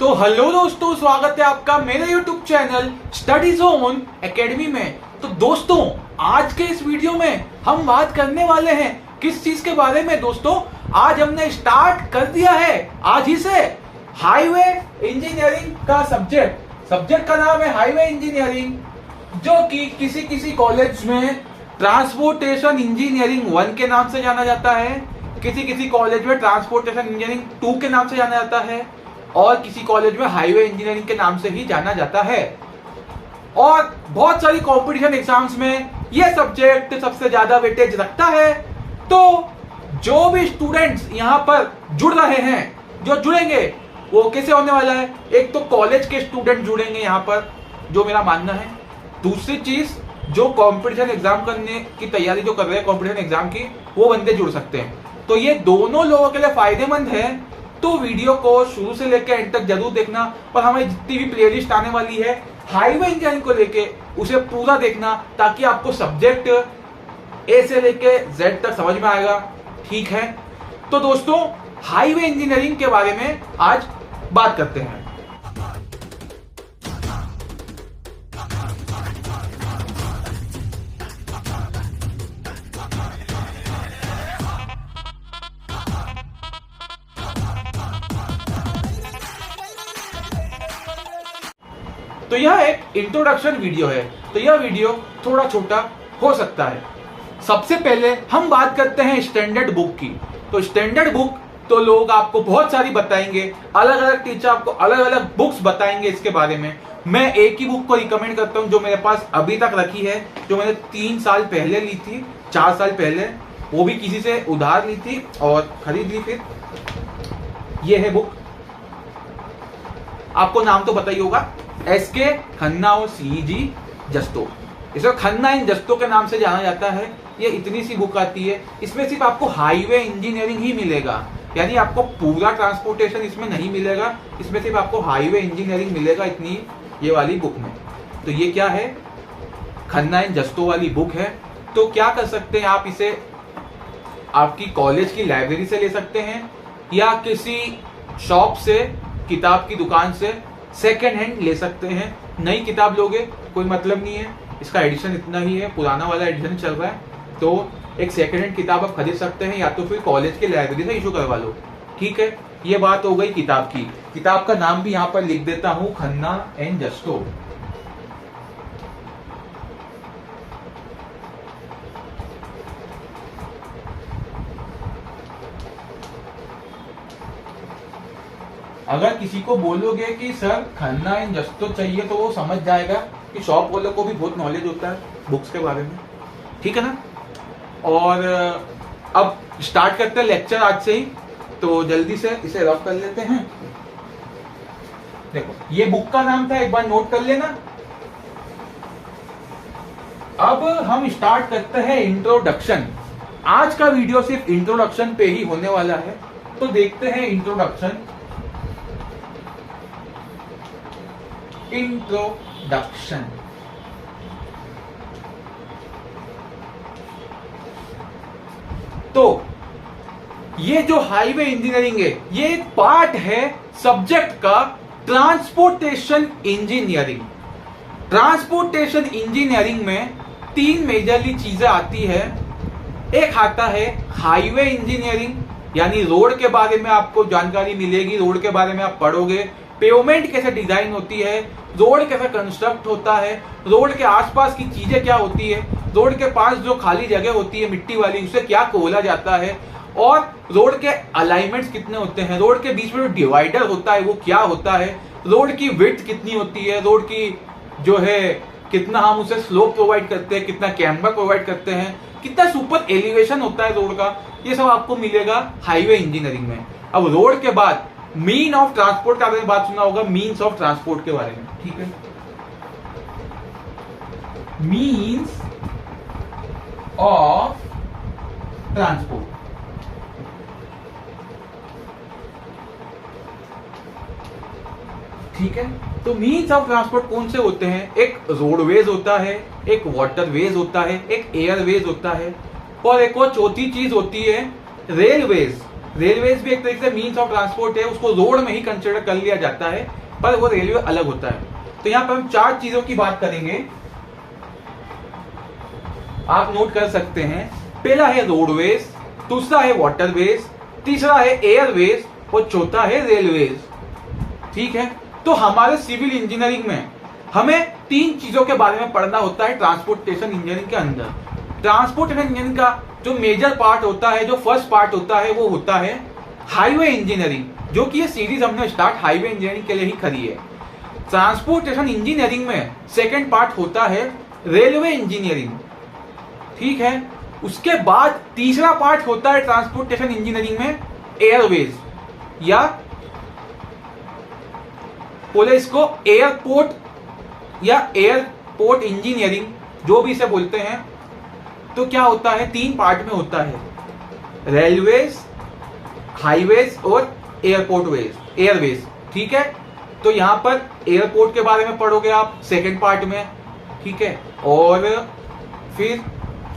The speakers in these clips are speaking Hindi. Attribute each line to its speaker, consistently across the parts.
Speaker 1: तो हेलो दोस्तों, स्वागत है आपका मेरे YouTube channel study zone academy में। तो दोस्तों, आज के इस वीडियो में हम बात करने वाले हैं किस चीज के बारे में। दोस्तों, आज हमने स्टार्ट कर दिया है आज ही से हाईवे इंजीनियरिंग का सब्जेक्ट का नाम है हाईवे इंजीनियरिंग, जो कि किसी किसी कॉलेज में ट्रांसपोर्टेशन इंजीनियरिंग 1 के नाम से जाना जाता है, किसी किसी कॉलेज में ट्रांसपोर्टेशन इंजीनियरिंग 2 के नाम से जाना जाता है, और किसी कॉलेज में हाईवे इंजीनियरिंग के नाम से ही जाना जाता है। और बहुत सारी कंपटीशन एग्जाम्स में यह सब्जेक्ट सबसे ज्यादा वेटेज रखता है। तो जो भी स्टूडेंट्स यहाँ पर जुड़ रहे हैं, जो जुड़ेंगे वो कैसे होने वाला है, एक तो कॉलेज के स्टूडेंट जुड़ेंगे यहाँ पर, जो मेरा मानना है। दूसरी चीज, जो कंपटीशन एग्जाम करने की तैयारी जो कर रहे हैं कंपटीशन एग्जाम की, वो बंदे जुड़ सकते हैं। तो ये दोनों लोगों के लिए फायदेमंद है। तो वीडियो को शुरू से लेकर एंड तक जरूर देखना, और हमारी जितनी भी प्लेलिस्ट आने वाली है हाईवे इंजीनियरिंग को लेके, उसे पूरा देखना, ताकि आपको सब्जेक्ट ए से लेके जेड तक समझ में आएगा। ठीक है, तो दोस्तों हाईवे इंजीनियरिंग के बारे में आज बात करते हैं। तो यह एक इंट्रोडक्शन वीडियो है, तो यह वीडियो थोड़ा छोटा हो सकता है। सबसे पहले हम बात करते हैं स्टैंडर्ड बुक की। तो स्टैंडर्ड बुक तो लोग आपको बहुत सारी बताएंगे, अलग अलग टीचर आपको अलग अलग बुक्स बताएंगे इसके बारे में। मैं एक ही बुक को रिकमेंड करता हूं जो मेरे पास अभी तक रखी है, जो मैंने 3 साल पहले ली थी, 4 साल पहले, वो भी किसी से उधार ली थी और खरीद ली। फिर ये है बुक, आपको नाम तो पता ही होगा, एसके खन्ना और सीजी जस्तो। इसे खन्ना इन जस्तो के नाम से जाना जाता है। ये इतनी सी बुक आती है, इसमें सिर्फ आपको हाईवे इंजीनियरिंग ही मिलेगा, यानी आपको पूरा ट्रांसपोर्टेशन इसमें नहीं मिलेगा, इसमें सिर्फ आपको हाईवे इंजीनियरिंग मिलेगा, इतनी ये वाली बुक में। तो ये क्या है, खन्ना इन जस्तो वाली बुक है। तो क्या कर सकते हैं आप, इसे आपकी कॉलेज की लाइब्रेरी से ले सकते हैं, या किसी शॉप से, किताब की दुकान से सेकेंड हैंड ले सकते हैं। नई किताब लोगे कोई मतलब नहीं है, इसका एडिशन इतना ही है, पुराना वाला एडिशन चल रहा है। तो एक सेकेंड हैंड किताब आप खरीद सकते हैं, या तो फिर कॉलेज के लाइब्रेरी से इशू करवा लो। ठीक है, ये बात हो गई किताब की। किताब का नाम भी यहाँ पर लिख देता हूं, खन्ना एंड जस्तो। अगर किसी को बोलोगे कि सर खन्ना इन जस्तो चाहिए, तो वो समझ जाएगा कि शॉप वालों को भी बहुत नॉलेज होता है बुक्स के बारे में। ठीक है ना। और अब स्टार्ट करते हैं लेक्चर आज से ही, तो जल्दी से इसे रफ कर लेते हैं। देखो, ये बुक का नाम था, एक बार नोट कर लेना। अब हम स्टार्ट करते हैं इंट्रोडक्शन। आज का वीडियो सिर्फ इंट्रोडक्शन पे ही होने वाला है, तो देखते हैं इंट्रोडक्शन। तो ये जो हाईवे इंजीनियरिंग है, ये एक पार्ट है सब्जेक्ट का ट्रांसपोर्टेशन इंजीनियरिंग। ट्रांसपोर्टेशन इंजीनियरिंग में 3 मेजरली चीजें आती है। एक आता है हाईवे इंजीनियरिंग, यानी रोड के बारे में आपको जानकारी मिलेगी, रोड के बारे में आप पढ़ोगे, पेवमेंट कैसे डिजाइन होती है, रोड कैसे कंस्ट्रक्ट होता है, रोड के आसपास की चीजें क्या होती है, रोड के पास जो खाली जगह होती है मिट्टी वाली, उसे क्या खोला जाता है, और रोड के अलाइनमेंट्स कितने होते हैं, रोड के बीच में जो डिवाइडर होता है वो क्या होता है, रोड की विड्थ कितनी होती है, रोड की जो है कितना हम उसे स्लोप प्रोवाइड करते हैं, कितना कैम्बर प्रोवाइड करते हैं, कितना सुपर एलिवेशन होता है रोड का, ये सब आपको मिलेगा हाईवे इंजीनियरिंग में। अब रोड के बाद मीन ऑफ ट्रांसपोर्ट का आपने बात सुना होगा, मीन्स ऑफ ट्रांसपोर्ट के बारे में। ठीक है, मीन्स ऑफ ट्रांसपोर्ट। ठीक है, तो मीन्स ऑफ ट्रांसपोर्ट कौन से होते हैं, एक रोडवेज होता है, एक वाटरवेज होता है, एक एयरवेज होता है, और एक और चौथी चीज होती है रेलवेज। रेलवेज भी एक तरीके से मीन्स ऑफ ट्रांसपोर्ट है, उसको रोड में ही कंसिडर कर लिया जाता है, पर वो रेलवे अलग होता है। तो यहाँ पर हम 4 चीजों की बात करेंगे, आप नोट कर सकते हैं। पहला है रोडवेज, दूसरा है वाटरवेज, तीसरा है एयरवेज और चौथा है रेलवेज। ठीक है, तो हमारे सिविल इंजीनियरिंग में हमें 3 चीजों के बारे में पढ़ना होता है ट्रांसपोर्टेशन इंजीनियरिंग के अंदर। ट्रांसपोर्टेशन इंजीनियरिंग का जो मेजर पार्ट होता है, जो फर्स्ट पार्ट होता है, वो होता है हाईवे इंजीनियरिंग, जो कि ये सीरीज हमने स्टार्ट हाईवे इंजीनियरिंग के लिए ही करी है। ट्रांसपोर्टेशन इंजीनियरिंग में सेकेंड पार्ट होता है रेलवे इंजीनियरिंग। ठीक है, उसके बाद तीसरा पार्ट होता है ट्रांसपोर्टेशन इंजीनियरिंग में एयरवेज, या बोले इसको एयरपोर्ट या एयरपोर्ट इंजीनियरिंग, जो भी इसे बोलते हैं। तो क्या होता है, 3 पार्ट में होता है, रेलवेज, हाईवेज और एयरवेज। ठीक है, तो यहां पर एयरपोर्ट के बारे में पढ़ोगे आप सेकंड पार्ट में। ठीक है, और फिर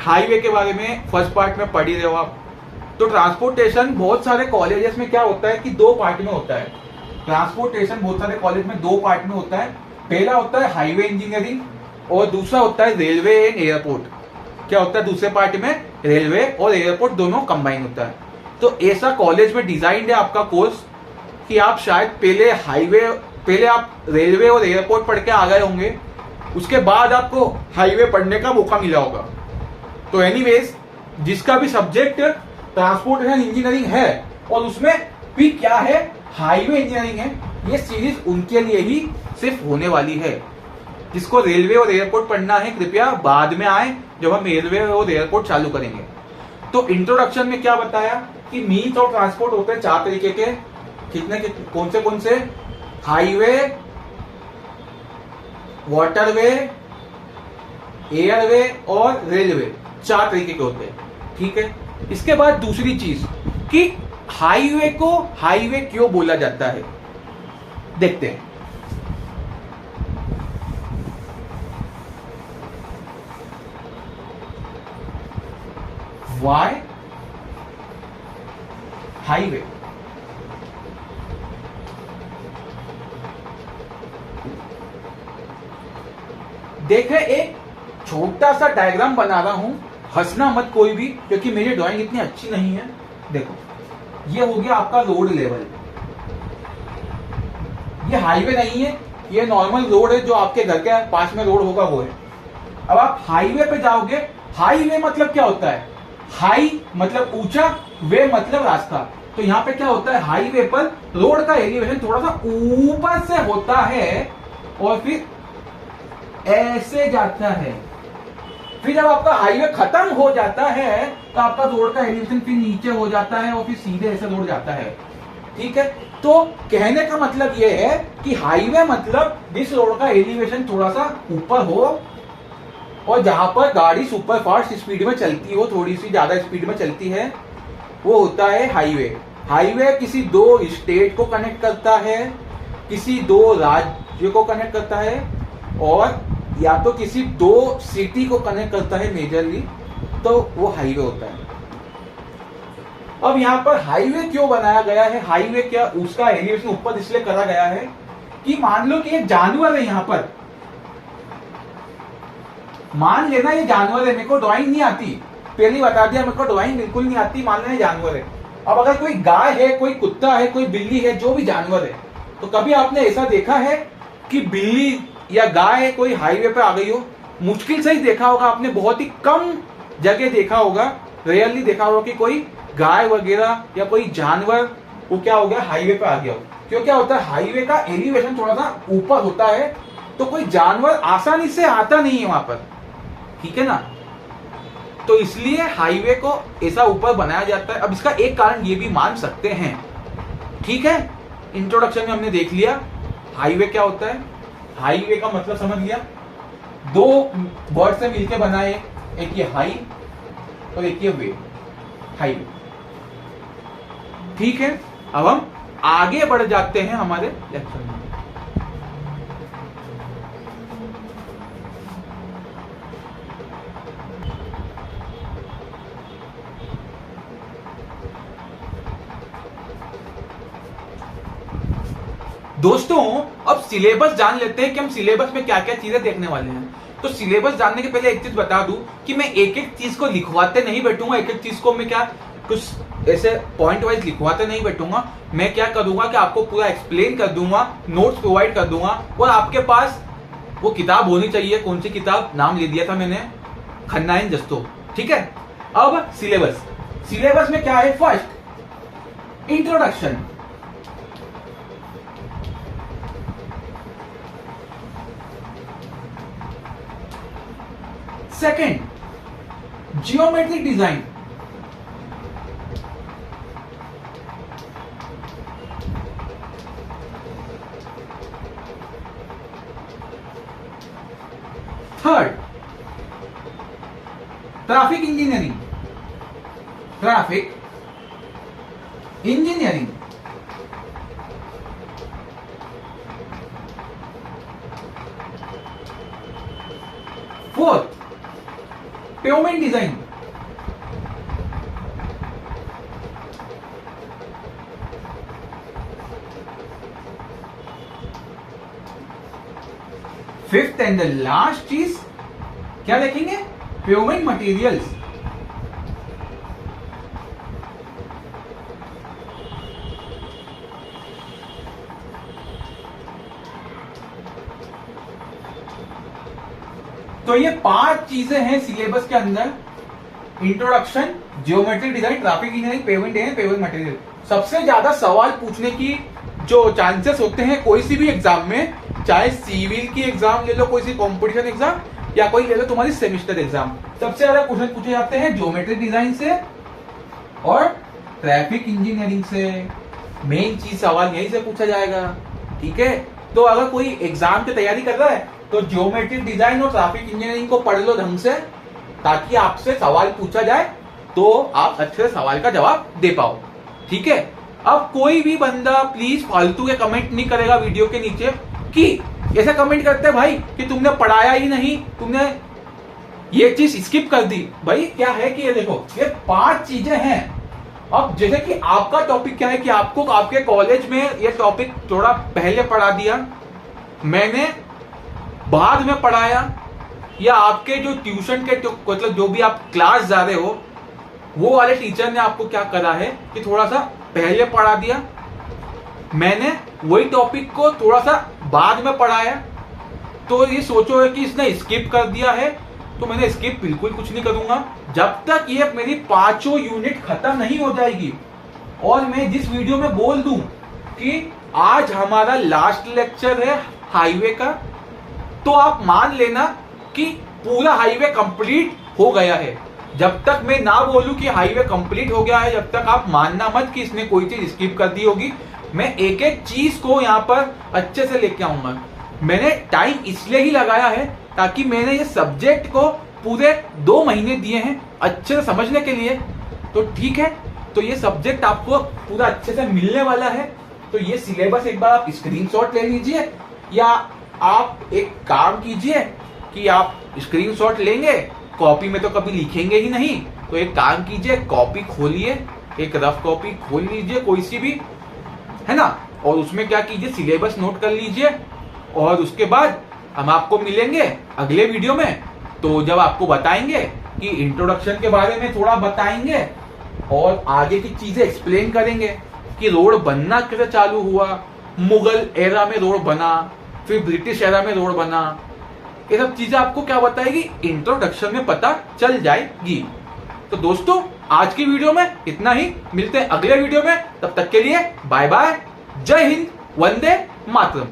Speaker 1: हाईवे के बारे में फर्स्ट पार्ट में पढ़ ही रहे हो आप। तो ट्रांसपोर्टेशन बहुत सारे कॉलेजेस में क्या होता है कि 2 पार्ट में होता है। ट्रांसपोर्टेशन बहुत सारे कॉलेज में 2 पार्ट में होता है। पहला होता है हाईवे इंजीनियरिंग और दूसरा होता है रेलवे एंड एयरपोर्ट। क्या होता है दूसरे पार्ट में, रेलवे और एयरपोर्ट दोनों कंबाइन होता है। तो ऐसा कॉलेज में डिजाइन है आपका कोर्स कि आप शायद पहले आप रेलवे और एयरपोर्ट पढ़ के आ गए होंगे, उसके बाद आपको हाईवे पढ़ने का मौका मिला होगा। तो एनीवेज, जिसका भी सब्जेक्ट ट्रांसपोर्टेशन इंजीनियरिंग है और उसमें भी क्या है, हाईवे इंजीनियरिंग है, ये सीरीज उनके लिए ही सिर्फ होने वाली है। जिसको रेलवे और एयरपोर्ट पढ़ना है कृपया बाद में आए, जब हम रेलवे और एयरपोर्ट चालू करेंगे। तो इंट्रोडक्शन में क्या बताया कि मीन्स ऑफ ट्रांसपोर्ट होते हैं 4 तरीके के। कितने के, कौन से? हाईवे, वाटरवे, एयरवे और रेलवे, 4 तरीके के होते हैं। ठीक है, इसके बाद दूसरी चीज कि हाईवे को हाईवे क्यों बोला जाता है, देखते हैं। वाई हाईवे? देखें, एक छोटा सा डायग्राम बना रहा हूं, हंसना मत कोई भी, क्योंकि मेरी ड्राइंग इतनी अच्छी नहीं है। देखो, ये हो गया आपका रोड लेवल। ये हाईवे नहीं है, ये नॉर्मल रोड है, जो आपके घर के पास में रोड होगा वो है। अब आप हाईवे पे जाओगे, हाईवे मतलब क्या होता है, हाई मतलब ऊंचा, वे मतलब रास्ता। तो यहाँ पे क्या होता है, हाईवे पर रोड का एलिवेशन थोड़ा सा ऊपर से होता है और फिर ऐसे जाता है। फिर जब आपका हाईवे खत्म हो जाता है तो आपका रोड का एलिवेशन फिर नीचे हो जाता है और फिर सीधे ऐसे रोड जाता है। ठीक है, तो कहने का मतलब यह है कि हाईवे मतलब जिस रोड का एलिवेशन थोड़ा सा ऊपर हो और जहां पर गाड़ी सुपर फास्ट स्पीड में चलती हो, थोड़ी सी ज्यादा स्पीड में चलती है, वो होता है हाईवे। हाईवे किसी 2 स्टेट को कनेक्ट करता है, किसी 2 राज्य को कनेक्ट करता है, और या तो किसी 2 सिटी को कनेक्ट करता है मेजरली, तो वो हाईवे होता है। अब यहाँ पर हाईवे क्यों बनाया गया है, हाईवे क्या उसका एलिवेशन ऊपर इसलिए करा गया है कि मान लो कि एक जानवर है, यहाँ पर मान लेना ये जानवर है, मेरे को ड्राइंग नहीं आती, पहले बता दिया मेरे को ड्राइंग बिल्कुल नहीं आती, मान लेना जानवर है। अब अगर कोई गाय है, कोई कुत्ता है, कोई बिल्ली है, जो भी जानवर है, तो कभी आपने ऐसा देखा है कि बिल्ली या गाय कोई हाईवे पे आ गई हो? मुश्किल से ही देखा होगा आपने, बहुत ही कम जगह देखा होगा, रेयरली देखा होगा कि कोई गाय वगैरह या कोई जानवर वो क्या हो गया, हाईवे पे आ गया हो। क्यों, क्या होता है, हाईवे का एलिवेशन थोड़ा सा ऊपर होता है, तो कोई जानवर आसानी से आता नहीं है वहां पर। ठीक है ना, तो इसलिए हाईवे को ऐसा ऊपर बनाया जाता है। अब इसका एक कारण ये भी मान सकते हैं। ठीक है, इंट्रोडक्शन में हमने देख लिया हाईवे क्या होता है, हाईवे का मतलब समझ लिया। 2 वर्ड से मिलकर बना है, एक ये हाई और एक ये वे, हाईवे। ठीक है, अब हम आगे बढ़ जाते हैं हमारे लेक्चर में। दोस्तों अब सिलेबस जान लेते हैं कि हम सिलेबस में क्या क्या चीजें देखने वाले हैं। तो सिलेबस जानने के पहले एक चीज बता दूं कि मैं एक एक चीज को लिखवाते नहीं बैठूंगा, एक एक चीज को मैं क्या कुछ ऐसे पॉइंट वाइज लिखवाते नहीं बैठूंगा। मैं क्या करूंगा कि आपको पूरा एक्सप्लेन कर दूंगा, नोट्स प्रोवाइड कर दूंगा, और आपके पास वो किताब होनी चाहिए। कौन सी किताब, नाम ले दिया था मैंने, खन्ना एंड जस्तो। ठीक है, अब सिलेबस में क्या है? First introduction, second geometric design, third traffic engineering, fourth payment design, fifth and the last चीज क्या देखेंगे? Payment materials. तो ये 5 चीजें हैं सिलेबस के अंदर: introduction, geometric design, traffic engineering, payment material. सबसे ज्यादा सवाल पूछने की जो चांसेस होते हैं कोई सी भी एग्जाम में, चाहे सिविल की एग्जाम ले लो, कोई सी कॉम्पिटिशन एग्जाम, या कोई ले लो तुम्हारी सेमेस्टर एग्जाम, सबसे ज्यादा क्वेश्चन पूछे जाते हैं जियोमेट्रिक डिजाइन से और ट्रैफिक इंजीनियरिंग से। मेन चीज सवाल यहीं से पूछा जाएगा। ठीक है, तो अगर कोई एग्जाम की तैयारी कर रहा है तो जियोमेट्रिक डिजाइन और ट्रैफिक इंजीनियरिंग को पढ़ लो ढंग से, ताकि आपसे सवाल पूछा जाए तो आप अच्छे से सवाल का जवाब दे पाओ। ठीक है, अब कोई भी बंदा प्लीज फालतू के कमेंट नहीं करेगा वीडियो के नीचे कि ऐसा कमेंट करते भाई कि तुमने पढ़ाया ही नहीं, तुमने ये चीज स्किप कर दी। भाई क्या है कि ये देखो, ये 5 चीजें हैं। अब जैसे कि आपका टॉपिक क्या है कि आपको आपके कॉलेज में ये टॉपिक थोड़ा पहले पढ़ा दिया, मैंने बाद में पढ़ाया, या आपके जो ट्यूशन के मतलब जो भी आप क्लास जा रहे हो वो वाले टीचर ने आपको क्या करा है कि थोड़ा सा पहले पढ़ा दिया, मैंने वही टॉपिक को थोड़ा सा बाद में पढ़ाया। तो ये सोचो है कि इसने स्किप कर दिया है, तो मैंने स्किप बिल्कुल कुछ नहीं करूंगा जब तक ये मेरी 5 यूनिट खत्म नहीं हो जाएगी। और मैं जिस वीडियो में बोल दूं कि आज हमारा लास्ट लेक्चर है हाईवे का, तो आप मान लेना कि पूरा हाईवे कंप्लीट हो गया है। जब तक मैं ना बोलूं कि हाईवे कंप्लीट हो गया है, जब तक आप मानना मत कि इसने कोई चीज स्किप कर दी होगी। मैं एक एक चीज को यहाँ पर अच्छे से लेके आऊंगा। मैंने टाइम इसलिए ही लगाया है ताकि मैंने ये सब्जेक्ट को पूरे 2 महीने दिए हैं अच्छे से समझने के लिए। तो ठीक है, तो ये सब्जेक्ट आपको पूरा अच्छे से मिलने वाला है। तो ये सिलेबस एक बार आप स्क्रीनशॉट ले लीजिए, या आप एक काम कीजिए कि आप स्क्रीनशॉट लेंगे, कॉपी में तो कभी लिखेंगे ही नहीं, तो एक काम कीजिए, कॉपी खोलिए, एक रफ कॉपी खोल लीजिए कोई सी भी, है ना, और उसमें क्या कीजिए, सिलेबस नोट कर लीजिए। और उसके बाद हम आपको मिलेंगे अगले वीडियो में, तो जब आपको बताएंगे कि इंट्रोडक्शन के बारे में थोड़ा बताएंगे और आगे की चीजें एक्सप्लेन करेंगे कि रोड बनना कैसे चालू हुआ, मुगल एरा में रोड बना, फिर ब्रिटिश एरा में रोड बना, ये सब चीजें आपको क्या बताएगी, इंट्रोडक्शन में पता चल जाएगी। तो दोस्तों आज की वीडियो में इतना ही, मिलते हैं अगले वीडियो में, तब तक के लिए बाय बाय, जय हिंद, वंदे मातरम।